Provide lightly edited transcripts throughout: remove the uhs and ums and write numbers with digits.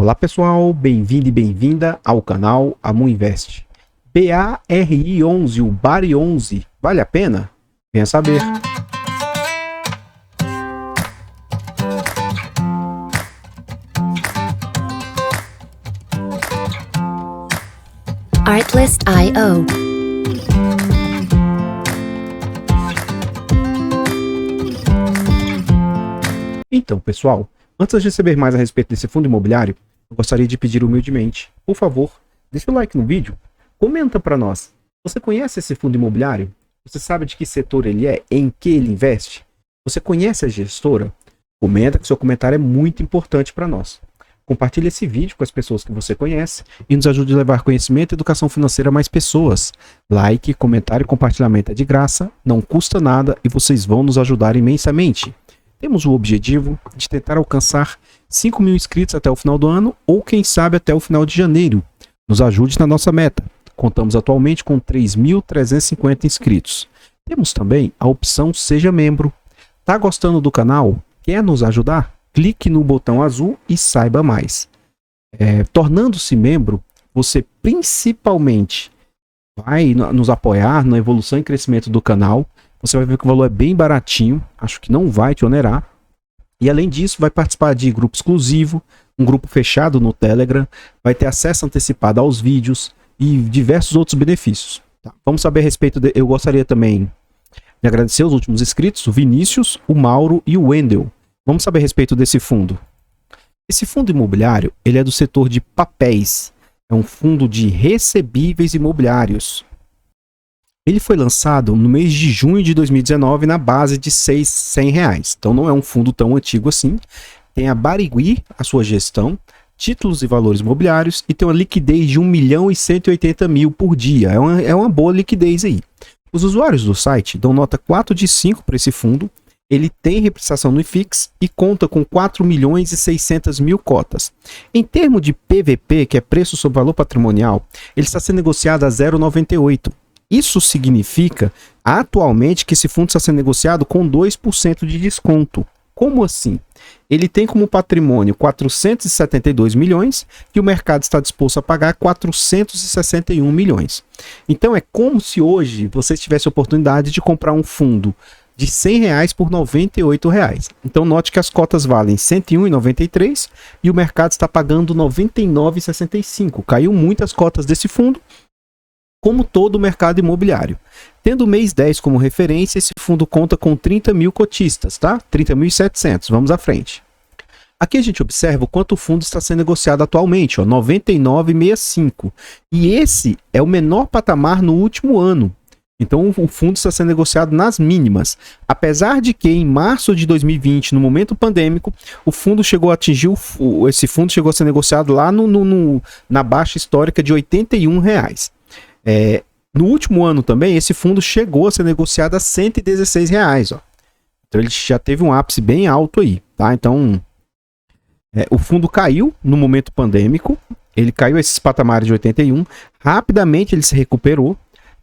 Olá pessoal, bem-vindo e bem-vinda ao canal Amuinvest. BARI11, o BARI11, vale a pena? Venha saber. Artlist.io. Então pessoal, antes de receber mais a respeito desse fundo imobiliário, eu gostaria de pedir humildemente, por favor, deixa o like no vídeo, comenta para nós. Você conhece esse fundo imobiliário? Você sabe de que setor ele é? Em que ele investe? Você conhece a gestora? Comenta, que seu comentário é muito importante para nós. Compartilhe esse vídeo com as pessoas que você conhece e nos ajude a levar conhecimento e educação financeira a mais pessoas. Like, comentário e compartilhamento é de graça, não custa nada e vocês vão nos ajudar imensamente. Temos o objetivo de tentar alcançar 5 mil inscritos até o final do ano ou quem sabe até o final de janeiro. Nos ajude na nossa meta. Contamos atualmente com 3.350 inscritos. Temos também a opção Seja Membro. Tá gostando do canal? Quer nos ajudar? Clique no botão azul e saiba mais. Tornando-se membro, você principalmente vai nos apoiar na evolução e crescimento do canal. Você vai ver que o valor é bem baratinho, acho que não vai te onerar. E além disso, vai participar de grupo exclusivo, um grupo fechado no Telegram, vai ter acesso antecipado aos vídeos e diversos outros benefícios. Tá? Vamos saber a respeito eu gostaria também de agradecer os últimos inscritos, o Vinícius, o Mauro e o Wendel. Vamos saber a respeito desse fundo. Esse fundo imobiliário, ele é do setor de papéis. É um fundo de recebíveis imobiliários. Ele foi lançado no mês de junho de 2019 na base de R$100. Então não é um fundo tão antigo assim. Tem a Barigui, a sua gestão, títulos e valores imobiliários e tem uma liquidez de 1.180.000 por dia. É uma boa liquidez aí. Os usuários do site dão nota 4 de 5 para esse fundo. Ele tem repreciação no IFIX e conta com 4.600.000 cotas. Em termos de PVP, que é preço sobre valor patrimonial, ele está sendo negociado a 0,98. Isso significa, atualmente, que esse fundo está sendo negociado com 2% de desconto. Como assim? Ele tem como patrimônio 472 milhões e o mercado está disposto a pagar 461 milhões. Então é como se hoje você tivesse a oportunidade de comprar um fundo de R$100 por R$98. Então note que as cotas valem R$ 101,93 e o mercado está pagando R$ 99,65. Caiu muitas cotas desse fundo, como todo o mercado imobiliário. Tendo o mês 10 como referência, esse fundo conta com 30 mil cotistas, tá? 30.700. Vamos à frente. Aqui a gente observa o quanto o fundo está sendo negociado atualmente, ó, 99,65. E esse é o menor patamar no último ano. Então o fundo está sendo negociado nas mínimas. Apesar de que em março de 2020, no momento pandêmico, o fundo chegou a atingir, esse fundo chegou a ser negociado lá na baixa histórica de R$ 81. No último ano também, esse fundo chegou a ser negociado a R$ 116. Ó. Então ele já teve um ápice bem alto aí. Tá? Então o fundo caiu no momento pandêmico. Ele caiu a esses patamares de 81. Rapidamente ele se recuperou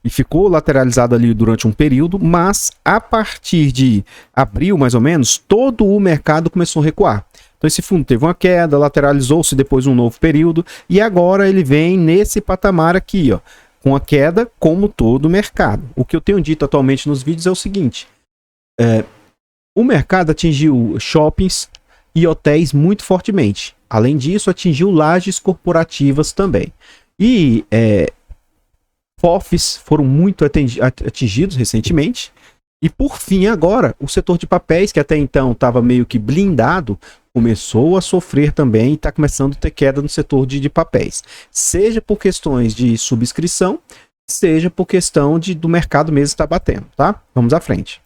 e ficou lateralizado ali durante um período, mas a partir de abril, mais ou menos, todo o mercado começou a recuar. Então esse fundo teve uma queda, lateralizou-se depois um novo período, e agora ele vem nesse patamar aqui, ó, com a queda como todo o mercado. O que eu tenho dito atualmente nos vídeos é o seguinte, o mercado atingiu shoppings e hotéis muito fortemente. Além disso, atingiu lajes corporativas também. E FOFs foram muito atingidos recentemente. E por fim agora, o setor de papéis, que até então estava meio que blindado, começou a sofrer também e está começando a ter queda no setor de papéis. Seja por questões de subscrição, seja por questão do mercado mesmo estar batendo, tá? Vamos à frente.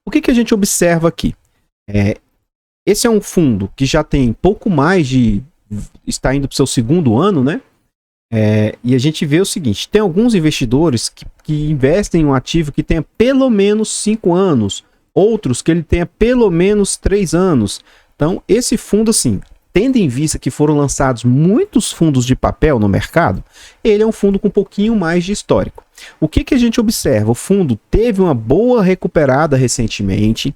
O que a gente observa aqui? Esse é um fundo que já tem pouco mais de... está indo para o seu segundo ano, né? E a gente vê o seguinte, tem alguns investidores que investem em um ativo que tenha pelo menos 5 anos, outros que ele tenha pelo menos 3 anos. Então, esse fundo, assim, tendo em vista que foram lançados muitos fundos de papel no mercado, ele é um fundo com um pouquinho mais de histórico. O que a gente observa? O fundo teve uma boa recuperada recentemente,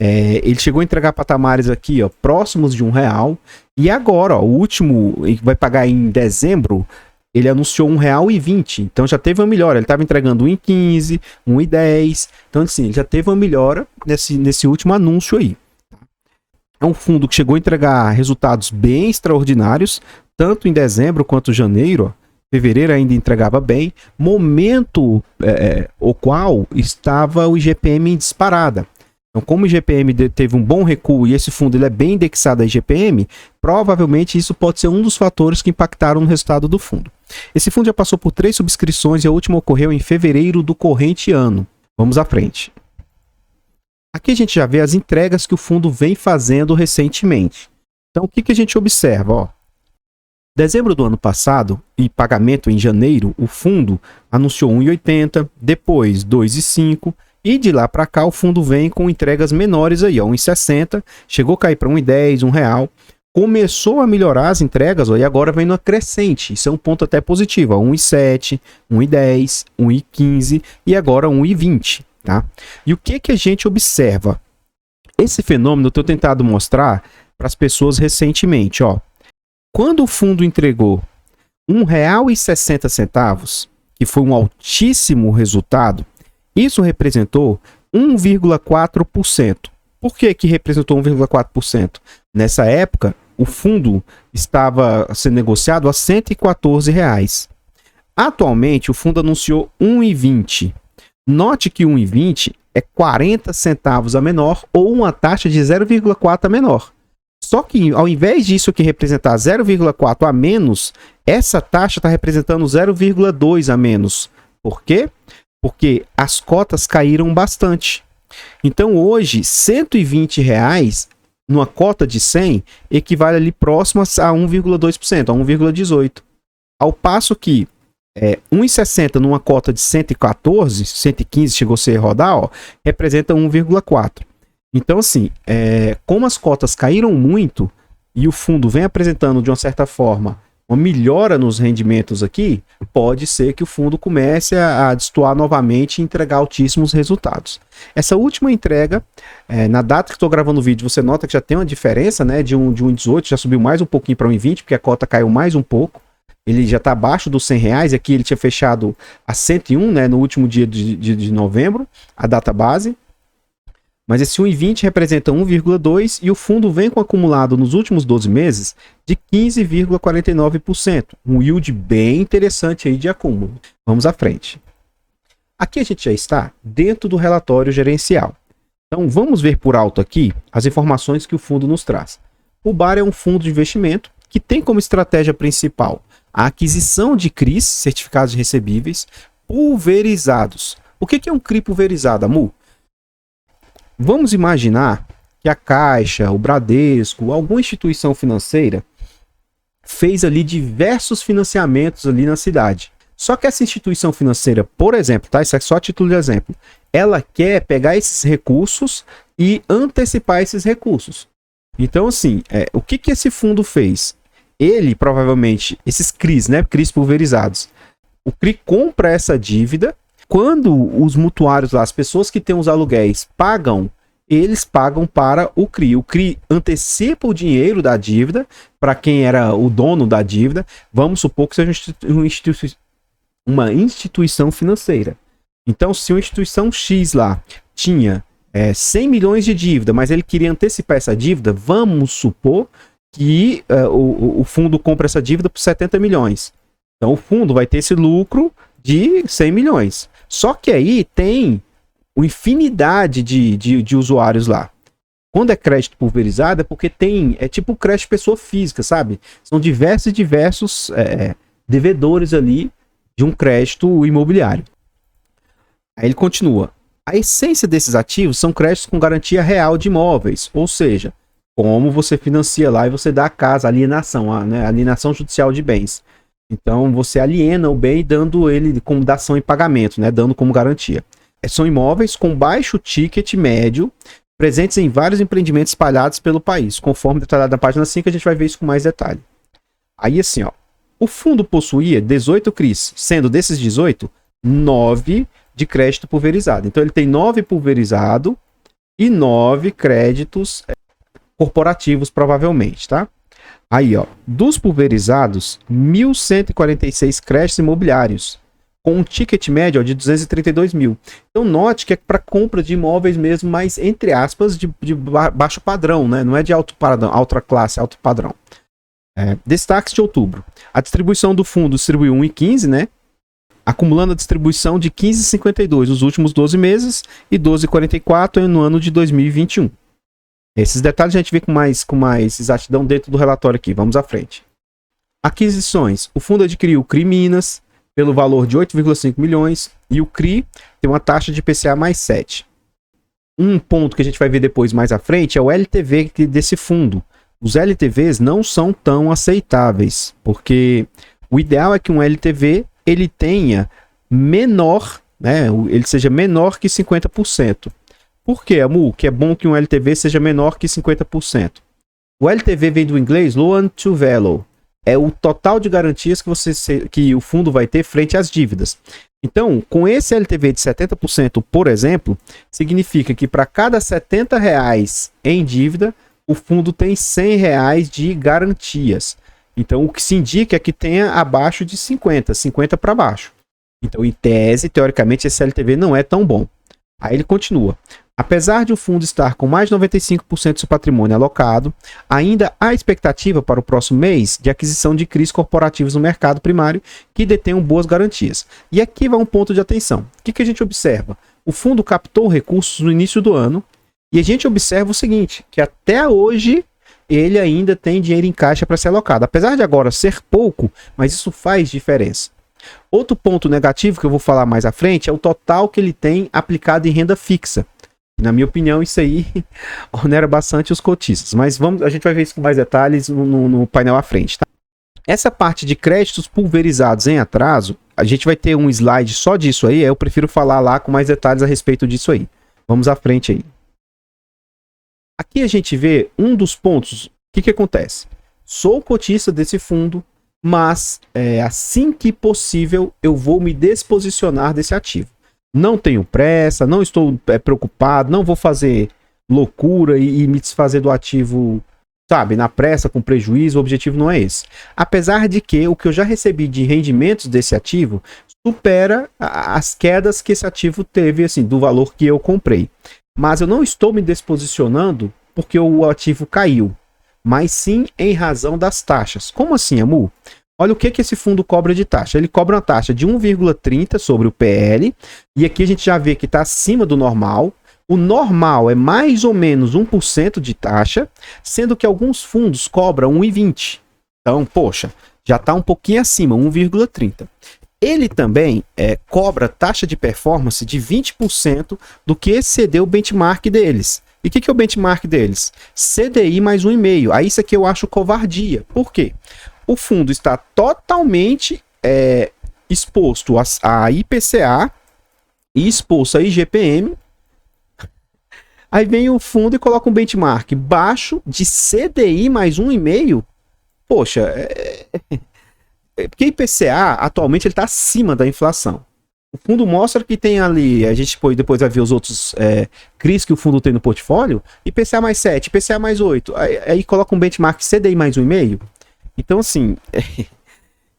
Ele chegou a entregar patamares aqui, ó, próximos de R$ 1. E agora, ó, o último, ele vai pagar em dezembro, ele anunciou R$ 1,20. Então já teve uma melhora. Ele estava entregando R$ 1,15, R$ 1,10. Então, assim, ele já teve uma melhora nesse último anúncio aí. É um fundo que chegou a entregar resultados bem extraordinários, tanto em dezembro quanto em janeiro. Ó. Fevereiro ainda entregava bem. Momento o qual estava o IGPM em disparada. Então, como o IGPM teve um bom recuo e esse fundo ele é bem indexado a IGPM, provavelmente isso pode ser um dos fatores que impactaram no resultado do fundo. Esse fundo já passou por 3 subscrições e a última ocorreu em fevereiro do corrente ano. Vamos à frente. Aqui a gente já vê as entregas que o fundo vem fazendo recentemente. Então, o que a gente observa? Ó, dezembro do ano passado, e pagamento em janeiro, o fundo anunciou R$ 1,80, depois R$ 2,05, e de lá para cá o fundo vem com entregas menores aí, ó, R$ 1,60, chegou a cair para R$ 1,10, R$ 1,00, começou a melhorar as entregas, ó, e agora vem no crescente, isso é um ponto até positivo, ó, R$ 1,07, R$ 1,10, R$ 1,15 e agora R$ 1,20, tá? E o que a gente observa? Esse fenômeno eu tenho tentado mostrar para as pessoas recentemente, ó. Quando o fundo entregou R$ 1,60, que foi um altíssimo resultado, isso representou 1,4%. Por que representou 1,4%? Nessa época, o fundo estava sendo negociado a R$ 114. Atualmente, o fundo anunciou R$ 1,20. Note que 1,20 é 40 centavos a menor ou uma taxa de 0,4 a menor. Só que, ao invés disso que representar 0,4 a menos, essa taxa está representando 0,2 a menos. Por quê? Porque as cotas caíram bastante. Então, hoje, R$ 120 numa cota de 100 equivale ali próximo a 1,2%, a 1,18%. Ao passo que 1,60 numa cota de 114, 115 chegou a ser rodar, ó, representa 1,4%. Então, assim, como as cotas caíram muito e o fundo vem apresentando, de uma certa forma, uma melhora nos rendimentos aqui, pode ser que o fundo comece a destoar novamente e entregar altíssimos resultados. Essa última entrega, na data que estou gravando o vídeo, você nota que já tem uma diferença, né, de 1,18, já subiu mais um pouquinho para 1,20, porque a cota caiu mais um pouco. Ele já está abaixo dos R$ 100, aqui ele tinha fechado a 101, né, no último dia de novembro, a data base. Mas esse 1,20 representa 1,2% e o fundo vem com acumulado nos últimos 12 meses de 15,49%. Um yield bem interessante aí de acúmulo. Vamos à frente. Aqui a gente já está dentro do relatório gerencial. Então vamos ver por alto aqui as informações que o fundo nos traz. O BAR é um fundo de investimento que tem como estratégia principal a aquisição de CRIs, certificados de recebíveis, pulverizados. O que é um CRI pulverizado, Amu? Vamos imaginar que a Caixa, o Bradesco, alguma instituição financeira fez ali diversos financiamentos ali na cidade. Só que essa instituição financeira, por exemplo, tá? Isso é só a título de exemplo, ela quer pegar esses recursos e antecipar esses recursos. Então, assim, o que esse fundo fez? Ele, provavelmente, esses CRIs, né? CRIs pulverizados. O CRI compra essa dívida. Quando os mutuários lá, as pessoas que têm os aluguéis, pagam, eles pagam para o CRI. O CRI antecipa o dinheiro da dívida para quem era o dono da dívida. Vamos supor que seja uma instituição financeira. Então, se uma instituição X lá tinha 100 milhões de dívida, mas ele queria antecipar essa dívida, vamos supor que o fundo compra essa dívida por 70 milhões. Então, o fundo vai ter esse lucro de 100 milhões. Só que aí tem uma infinidade de usuários lá. Quando é crédito pulverizado é porque é tipo crédito pessoa física, sabe? São diversos devedores ali de um crédito imobiliário. Aí ele continua. A essência desses ativos são créditos com garantia real de imóveis, ou seja, como você financia lá e você dá a casa, alienação, né? Alienação judicial de bens. Então, você aliena o bem dando ele como dação em pagamento, né? Dando como garantia. São imóveis com baixo ticket médio, presentes em vários empreendimentos espalhados pelo país. Conforme detalhado na página 5, a gente vai ver isso com mais detalhe. Aí, assim, ó. O fundo possuía 18 CRIs, sendo desses 18, 9 de crédito pulverizado. Então, ele tem 9 pulverizado e 9 créditos corporativos, provavelmente, tá? Aí, ó, dos pulverizados, 1.146 créditos imobiliários, com um ticket médio ó, de 232 mil. Então, note que é para compra de imóveis mesmo, mas, entre aspas, de baixo padrão, né? Não é de alto padrão, alta classe, alto padrão. Destaques de outubro. A distribuição do fundo distribuiu 1,15, né? Acumulando a distribuição de 15,52 nos últimos 12 meses e 12,44 no ano de 2021. Esses detalhes a gente vê com mais exatidão dentro do relatório aqui. Vamos à frente. Aquisições. O fundo adquiriu o CRI Minas pelo valor de 8,5 milhões e o CRI tem uma taxa de IPCA mais 7. Um ponto que a gente vai ver depois mais à frente é o LTV desse fundo. Os LTVs não são tão aceitáveis, porque o ideal é que um LTV ele tenha menor, né, ele seja menor que 50%. Por que, Amu? Que é bom que um LTV seja menor que 50%. O LTV vem do inglês loan to value. É o total de garantias que o fundo vai ter frente às dívidas. Então, com esse LTV de 70%, por exemplo, significa que para cada R$70 em dívida, o fundo tem R$100 de garantias. Então, o que se indica é que tenha abaixo de 50 para baixo. Então, em tese, teoricamente, esse LTV não é tão bom. Aí ele continua. Apesar de o fundo estar com mais de 95% do seu patrimônio alocado, ainda há expectativa para o próximo mês de aquisição de CRIs corporativos no mercado primário que detenham boas garantias. E aqui vai um ponto de atenção. O que a gente observa? O fundo captou recursos no início do ano e a gente observa o seguinte, que até hoje ele ainda tem dinheiro em caixa para ser alocado. Apesar de agora ser pouco, mas isso faz diferença. Outro ponto negativo que eu vou falar mais à frente é o total que ele tem aplicado em renda fixa. Na minha opinião, isso aí onera bastante os cotistas. Mas a gente vai ver isso com mais detalhes no painel à frente. Tá? Essa parte de créditos pulverizados em atraso, a gente vai ter um slide só disso aí. Eu prefiro falar lá com mais detalhes a respeito disso aí. Vamos à frente aí. Aqui a gente vê um dos pontos. O que acontece? Sou cotista desse fundo, mas assim que possível eu vou me desposicionar desse ativo. Não tenho pressa, não estou preocupado, não vou fazer loucura e me desfazer do ativo, sabe, na pressa, com prejuízo. O objetivo não é esse. Apesar de que o que eu já recebi de rendimentos desse ativo supera as quedas que esse ativo teve, assim, do valor que eu comprei. Mas eu não estou me desposicionando porque o ativo caiu, mas sim em razão das taxas. Como assim, Amu? Olha o que esse fundo cobra de taxa. Ele cobra uma taxa de 1,30 sobre o PL. E aqui a gente já vê que está acima do normal. O normal é mais ou menos 1% de taxa, sendo que alguns fundos cobram 1,20. Então, poxa, já está um pouquinho acima, 1,30. Ele também cobra taxa de performance de 20% do que excedeu o benchmark deles. E o que é o benchmark deles? CDI mais 1,5. Aí isso aqui eu acho covardia. Por quê? O fundo está totalmente exposto a IPCA e exposto a IGPM. Aí vem o fundo e coloca um benchmark baixo de CDI mais 1,5. Poxa, porque IPCA atualmente ele está acima da inflação. O fundo mostra que tem ali, a gente depois vai ver os outros CRIs que o fundo tem no portfólio, IPCA mais 7, IPCA mais 8, aí coloca um benchmark CDI mais 1,5. Então, assim,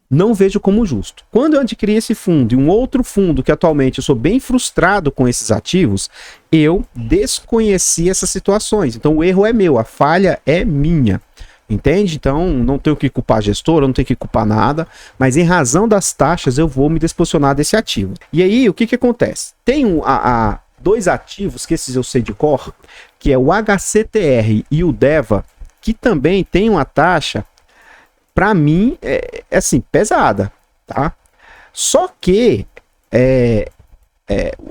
não vejo como justo. Quando eu adquiri esse fundo e um outro fundo que atualmente eu sou bem frustrado com esses ativos, eu desconheci essas situações. Então, o erro é meu, a falha é minha. Entende? Então, não tenho que culpar a gestora, não tenho que culpar nada, mas em razão das taxas eu vou me desposicionar desse ativo. E aí, o que acontece? Tem dois ativos, que esses eu sei de cor, que é o HCTR e o DEVA, que também tem uma taxa, para mim, assim, pesada, tá? Só que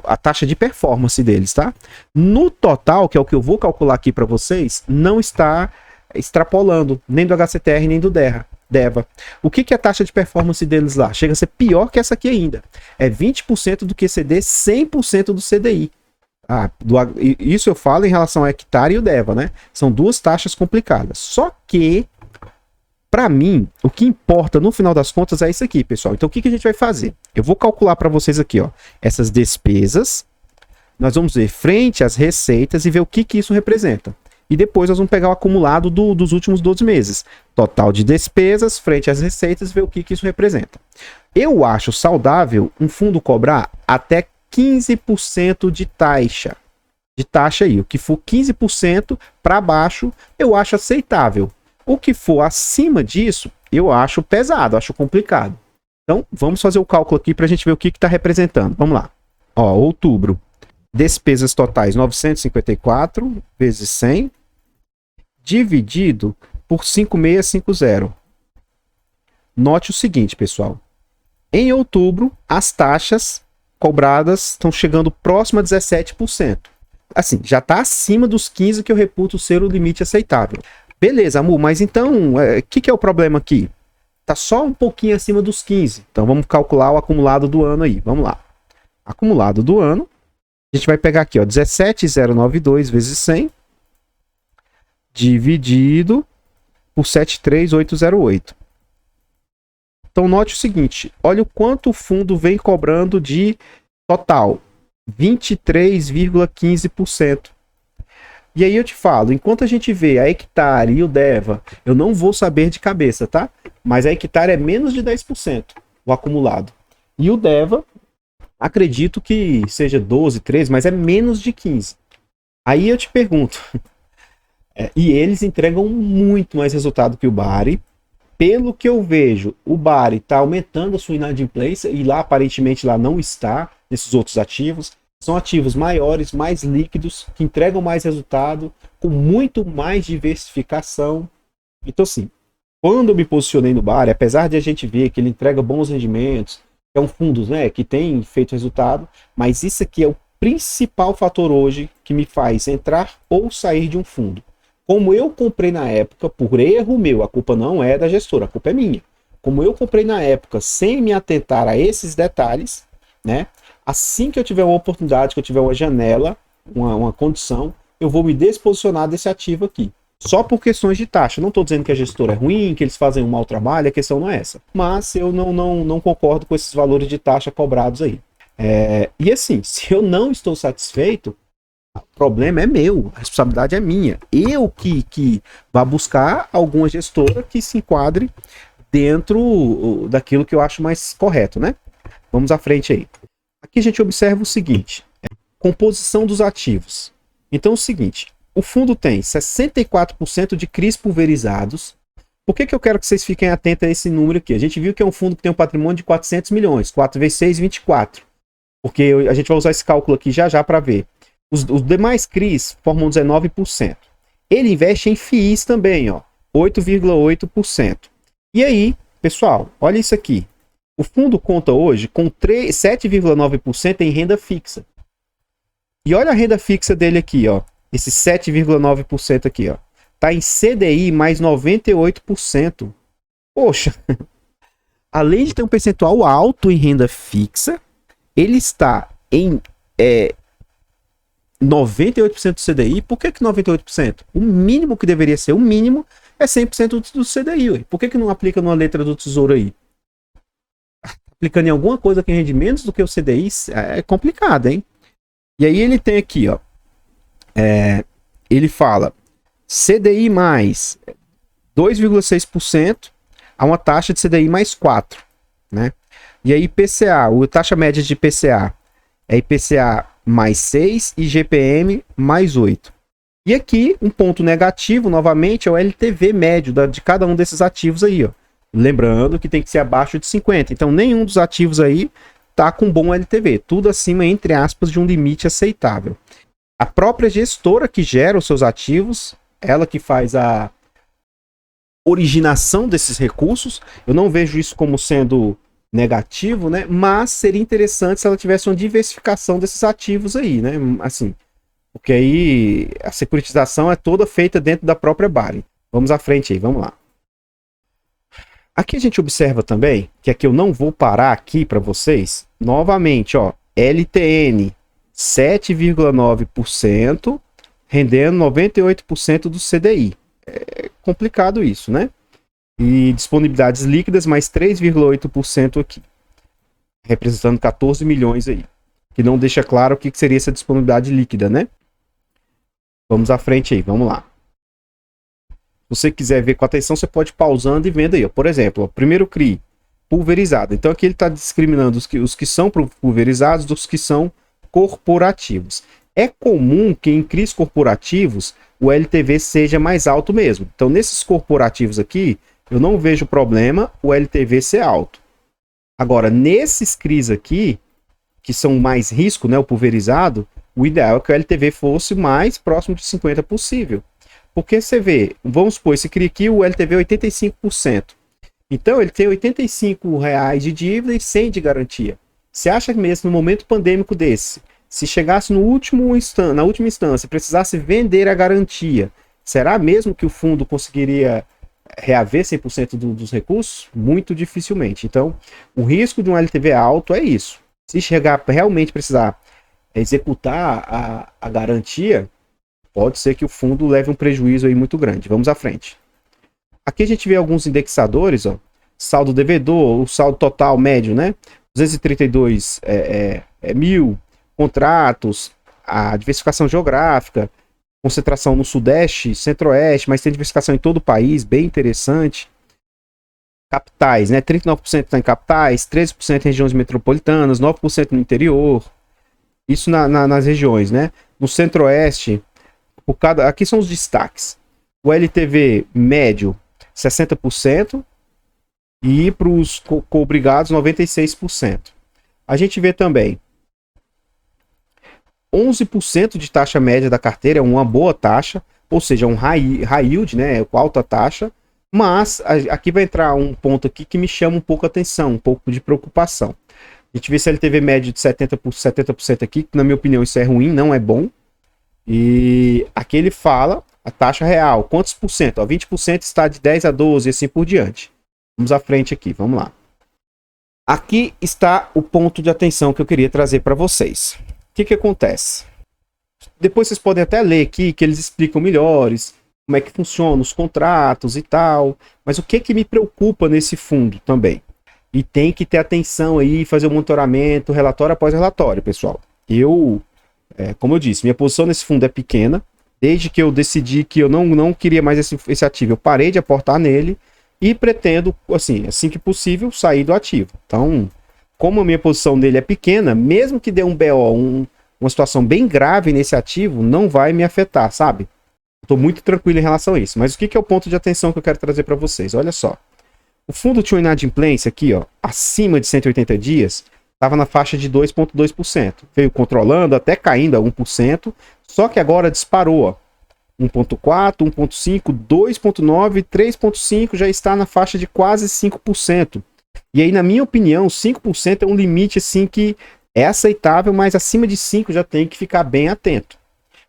a taxa de performance deles, tá? No total, que é o que eu vou calcular aqui para vocês, não está extrapolando nem do HCTR nem do DEVA. O que é a taxa de performance deles lá? Chega a ser pior que essa aqui ainda. É 20% do QCD, 100% do CDI. Isso eu falo em relação ao hectare e o DEVA, né? São duas taxas complicadas. Só que, para mim, o que importa no final das contas é isso aqui, pessoal. Então, o que a gente vai fazer? Eu vou calcular para vocês aqui, ó, essas despesas nós vamos ver frente às receitas e ver o que isso representa. E depois nós vamos pegar o acumulado dos últimos 12 meses. Total de despesas frente às receitas e ver o que isso representa. Eu acho saudável um fundo cobrar até 15% de taxa. De taxa aí. O que for 15% para baixo, eu acho aceitável. O que for acima disso, eu acho pesado, acho complicado. Então, vamos fazer o cálculo aqui para a gente ver o que está representando. Vamos lá. Ó, outubro. Despesas totais 954 vezes 100 dividido por 5650. Note o seguinte, pessoal. Em outubro, as taxas cobradas estão chegando próximo a 17%. Assim, já está acima dos 15% que eu reputo ser o limite aceitável. Beleza, Amu, mas então, o que é o problema aqui? Está só um pouquinho acima dos 15%. Então, vamos calcular o acumulado do ano aí. Vamos lá. Acumulado do ano. A gente vai pegar aqui, ó, 17.092 vezes 100 dividido por 73808. Então, note o seguinte, olha o quanto o fundo vem cobrando de total, 23,15%. E aí eu te falo, enquanto a gente vê a Hectare e o Deva, eu não vou saber de cabeça, tá? Mas a Hectare é menos de 10%, o acumulado. E o Deva, acredito que seja 12, 13, mas é menos de 15. Aí eu te pergunto, e eles entregam muito mais resultado que o Bari. Pelo que eu vejo, o Bari está aumentando a sua inadimplência e lá aparentemente lá não está, nesses outros ativos. São ativos maiores, mais líquidos, que entregam mais resultado, com muito mais diversificação. Então, assim, quando eu me posicionei no Bari, apesar de a gente ver que ele entrega bons rendimentos, é um fundo, né, que tem feito resultado, mas isso aqui é o principal fator hoje que me faz entrar ou sair de um fundo. Como eu comprei na época, por erro meu, a culpa não é da gestora, a culpa é minha. Como eu comprei na época sem me atentar a esses detalhes, né? Assim que eu tiver uma oportunidade, que eu tiver uma janela, uma condição, eu vou me desposicionar desse ativo aqui. Só por questões de taxa. Não estou dizendo que a gestora é ruim, que eles fazem um mau trabalho, a questão não é essa. Mas eu não concordo com esses valores de taxa cobrados aí. E assim, se eu não estou satisfeito, o problema é meu, a responsabilidade é minha. Eu que vá buscar alguma gestora que se enquadre dentro daquilo que eu acho mais correto, né? Vamos à frente aí. Aqui a gente observa o seguinte, composição dos ativos. Então é o seguinte, o fundo tem 64% de CRIs pulverizados. Por que eu quero que vocês fiquem atentos a esse número aqui? A gente viu que é um fundo que tem um patrimônio de 400 milhões, 4 vezes 6, 24. Porque a gente vai usar esse cálculo aqui já para ver. Os demais CRIs formam 19%. Ele investe em FIIs também, ó, 8,8%. E aí, pessoal, olha isso aqui. O fundo conta hoje com 7,9% em renda fixa. E olha a renda fixa dele aqui, ó. Esse 7,9% aqui, ó. Tá em CDI mais 98%. Poxa, além de ter um percentual alto em renda fixa, ele está em 98% do CDI. Por que 98%? O mínimo que deveria ser, o mínimo, é 100% do CDI. Ué. Por que não aplica numa letra do Tesouro aí? Aplicando em alguma coisa que rende menos do que o CDI, é complicado, hein? E aí ele tem aqui, ó. Ele fala CDI mais 2,6% a uma taxa de CDI mais 4%, né? E aí IPCA, a taxa média de IPCA é IPCA mais 6 e GPM mais 8. E aqui, um ponto negativo, novamente, é o LTV médio de cada um desses ativos aí, ó. Lembrando que tem que ser abaixo de 50. Então, nenhum dos ativos aí tá com bom LTV. Tudo acima, entre aspas, de um limite aceitável. A própria gestora que gera os seus ativos, ela que faz a originação desses recursos, eu não vejo isso como sendo negativo, né? Mas seria interessante se ela tivesse uma diversificação desses ativos aí, né? Assim, porque aí a securitização é toda feita dentro da própria Bari. Vamos à frente aí, vamos lá. Aqui a gente observa também, que aqui eu não vou parar aqui para vocês, novamente, ó, LTN 7,9%, rendendo 98% do CDI. É complicado isso, né? E disponibilidades líquidas mais 3,8% aqui, representando 14 milhões aí. O que não deixa claro o que seria essa disponibilidade líquida, né? Vamos à frente aí, vamos lá. Se você quiser ver com atenção, você pode ir pausando e vendo aí. Ó. Por exemplo, ó, primeiro CRI, pulverizado. Então aqui ele está discriminando os que são pulverizados dos que são corporativos. É comum que em CRIs corporativos o LTV seja mais alto mesmo. Então nesses corporativos aqui, eu não vejo problema o LTV ser alto. Agora, nesses CRIs aqui, que são mais risco, né, o pulverizado, o ideal é que o LTV fosse mais próximo de 50% possível. Porque você vê, vamos supor, esse CRI aqui, o LTV é 85%. Então, ele tem R$85 de dívida e 100 de garantia. Você acha que mesmo no momento pandêmico desse, se chegasse na última instância, precisasse vender a garantia, será mesmo que o fundo conseguiria reaver 100% dos recursos? Muito dificilmente. Então, o risco de um LTV alto é isso. Se chegar realmente precisar executar a garantia, pode ser que o fundo leve um prejuízo aí muito grande. Vamos à frente. Aqui a gente vê alguns indexadores, ó. Saldo devedor, o saldo total médio, né? 232 mil contratos, a diversificação geográfica, concentração no Sudeste, Centro-Oeste, mas tem diversificação em todo o país, bem interessante. Capitais, né? 39% está em capitais, 13% em regiões metropolitanas, 9% no interior. Isso nas regiões, né? No Centro-Oeste, aqui são os destaques. O LTV médio, 60%. E para os coobrigados, 96%. A gente vê também 11% de taxa média da carteira, é uma boa taxa, ou seja, um high yield, né, com alta taxa, mas aqui vai entrar um ponto aqui que me chama um pouco a atenção, um pouco de preocupação. A gente vê esse LTV médio de 70% aqui, que na minha opinião isso é ruim, não é bom. E aqui ele fala a taxa real, quantos por cento? Ó, 20% está de 10 a 12 e assim por diante. Vamos à frente aqui, vamos lá. Aqui está o ponto de atenção que eu queria trazer para vocês. O que acontece? Depois vocês podem até ler aqui que eles explicam melhores como é que funciona os contratos e tal. Mas o que me preocupa nesse fundo também? E tem que ter atenção aí, fazer o monitoramento, relatório após relatório, pessoal. Como eu disse, minha posição nesse fundo é pequena. Desde que eu decidi que eu não queria mais esse ativo, eu parei de aportar nele. E pretendo, assim que possível, sair do ativo. Então, como a minha posição nele é pequena, mesmo que dê um BO, uma situação bem grave nesse ativo, não vai me afetar, sabe? Estou muito tranquilo em relação a isso. Mas o que é o ponto de atenção que eu quero trazer para vocês? Olha só. O fundo tinha uma inadimplência aqui, ó, acima de 180 dias, estava na faixa de 2,2%. Veio controlando, até caindo a 1%, só que agora disparou, ó. 1.4, 1.5, 2.9, 3.5 já está na faixa de quase 5%. E aí, na minha opinião, 5% é um limite assim que é aceitável, mas acima de 5 já tem que ficar bem atento.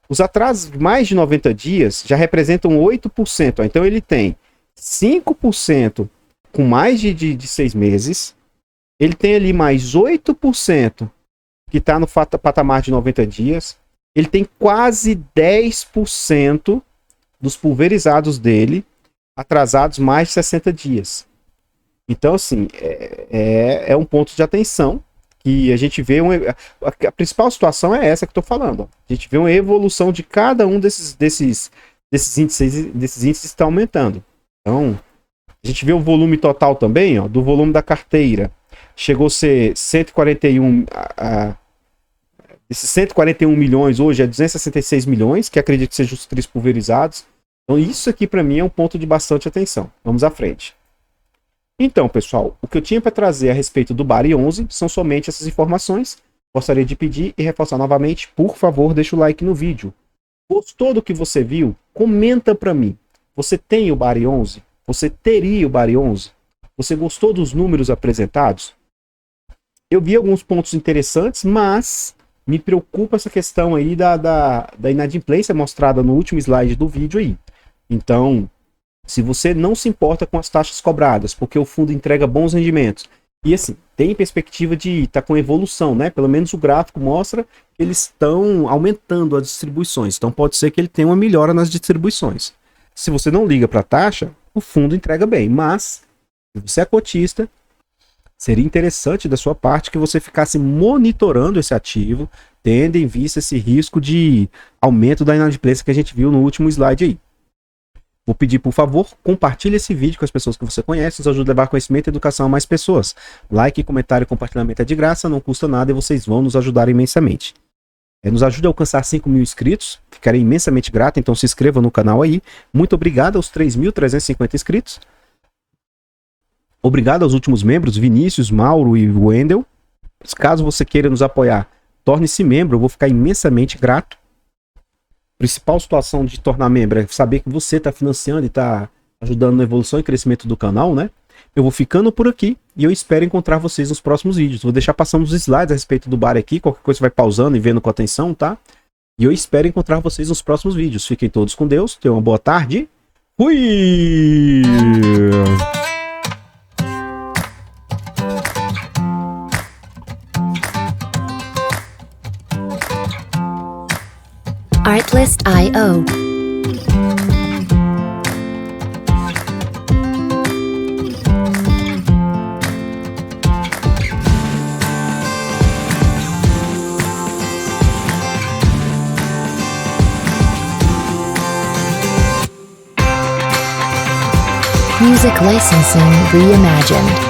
Os atrasos de mais de 90 dias já representam 8%. Ó. Então ele tem 5% com mais de 6 meses. Ele tem ali mais 8% que está no patamar de 90 dias. Ele tem quase 10% dos pulverizados dele atrasados mais de 60 dias. Então, assim, é um ponto de atenção que a gente vê. A principal situação é essa que eu estou falando. Ó. A gente vê uma evolução de cada um desses índices está aumentando. Então, a gente vê o volume total também, ó, do volume da carteira. Chegou a ser 141... Esses 141 milhões hoje é 266 milhões, que acredito que sejam os CRIs pulverizados. Então isso aqui para mim é um ponto de bastante atenção. Vamos à frente. Então, pessoal, o que eu tinha para trazer a respeito do Bari 11 são somente essas informações. Gostaria de pedir e reforçar novamente, por favor, deixa o like no vídeo. Gostou do que você viu? Comenta para mim. Você tem o Bari 11? Você teria o Bari 11? Você gostou dos números apresentados? Eu vi alguns pontos interessantes, mas me preocupa essa questão aí da inadimplência mostrada no último slide do vídeo aí. Então, se você não se importa com as taxas cobradas, porque o fundo entrega bons rendimentos, e assim, tem perspectiva de estar com evolução, né? Pelo menos o gráfico mostra que eles estão aumentando as distribuições. Então pode ser que ele tenha uma melhora nas distribuições. Se você não liga para a taxa, o fundo entrega bem. Mas, se você é cotista, Seria interessante da sua parte que você ficasse monitorando esse ativo, tendo em vista esse risco de aumento da inadimplência que a gente viu no último slide aí. Vou pedir, por favor, compartilhe esse vídeo com as pessoas que você conhece, nos ajuda a levar conhecimento e educação a mais pessoas. Like, comentário e compartilhamento é de graça, não custa nada e vocês vão nos ajudar imensamente. Nos ajude a alcançar 5.000 inscritos, ficarei imensamente grato, então se inscreva no canal aí. Muito obrigado aos 3.350 inscritos. Obrigado aos últimos membros, Vinícius, Mauro e Wendel. Caso você queira nos apoiar, torne-se membro, eu vou ficar imensamente grato. Principal situação de tornar membro é saber que você está financiando e está ajudando na evolução e crescimento do canal, né? Eu vou ficando por aqui e eu espero encontrar vocês nos próximos vídeos. Vou deixar passando os slides a respeito do bar aqui, qualquer coisa você vai pausando e vendo com atenção, tá? E eu espero encontrar vocês nos próximos vídeos. Fiquem todos com Deus, tenham uma boa tarde. Fui! Artlist.io. Music licensing reimagined.